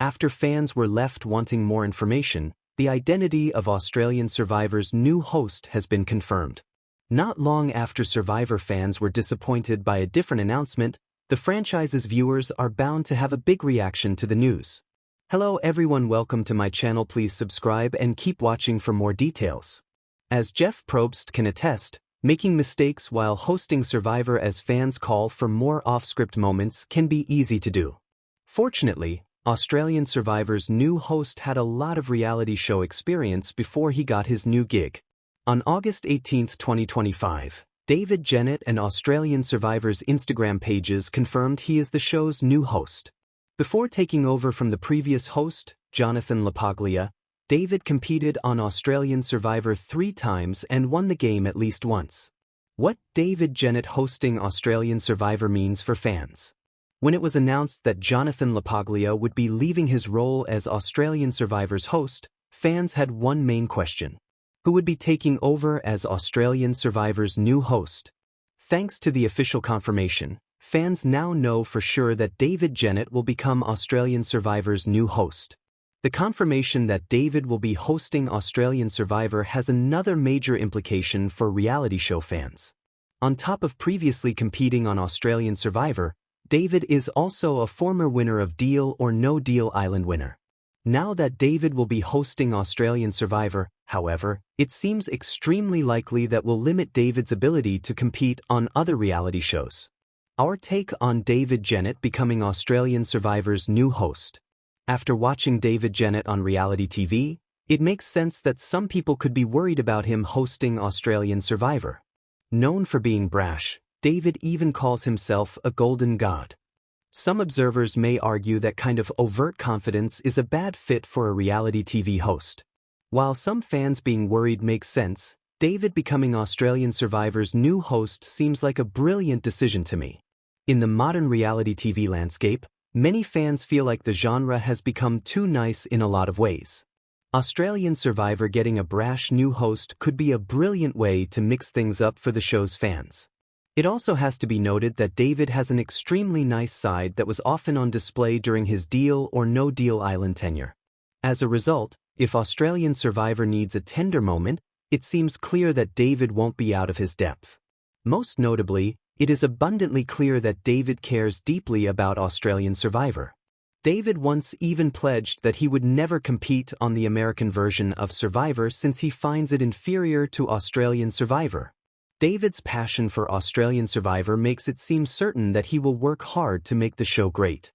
After fans were left wanting more information, the identity of Australian Survivor's new host has been confirmed. Not long after Survivor fans were disappointed by a different announcement, the franchise's viewers are bound to have a big reaction to the news. Hello everyone, welcome to my channel. Please subscribe and keep watching for more details. As Jeff Probst can attest, making mistakes while hosting Survivor as fans call for more off-script moments can be easy to do. Fortunately, Australian Survivor's new host had a lot of reality show experience before he got his new gig. On August 18, 2025, David Jennett and Australian Survivor's Instagram pages confirmed he is the show's new host. Before taking over from the previous host, Jonathan LaPaglia, David competed on Australian Survivor 3 times and won the game at least once. What David Jennett hosting Australian Survivor means for fans. When it was announced that Jonathan LaPaglia would be leaving his role as Australian Survivor's host, fans had one main question: who would be taking over as Australian Survivor's new host? Thanks to the official confirmation, fans now know for sure that David Jennett will become Australian Survivor's new host. The confirmation that David will be hosting Australian Survivor has another major implication for reality show fans. On top of previously competing on Australian Survivor, David is also a former winner of Deal or No Deal Island winner. Now that David will be hosting Australian Survivor, however, it seems extremely likely that will limit David's ability to compete on other reality shows. Our take on David Jennett becoming Australian Survivor's new host. After watching David Jennett on reality TV, it makes sense that some people could be worried about him hosting Australian Survivor. Known for being brash, David even calls himself a golden god. Some observers may argue that kind of overt confidence is a bad fit for a reality TV host. While some fans being worried makes sense, David becoming Australian Survivor's new host seems like a brilliant decision to me. In the modern reality TV landscape, many fans feel like the genre has become too nice in a lot of ways. Australian Survivor getting a brash new host could be a brilliant way to mix things up for the show's fans. It also has to be noted that David has an extremely nice side that was often on display during his Deal or No Deal Island tenure. As a result, if Australian Survivor needs a tender moment, it seems clear that David won't be out of his depth. Most notably, it is abundantly clear that David cares deeply about Australian Survivor. David once even pledged that he would never compete on the American version of Survivor since he finds it inferior to Australian Survivor. David's passion for Australian Survivor makes it seem certain that he will work hard to make the show great.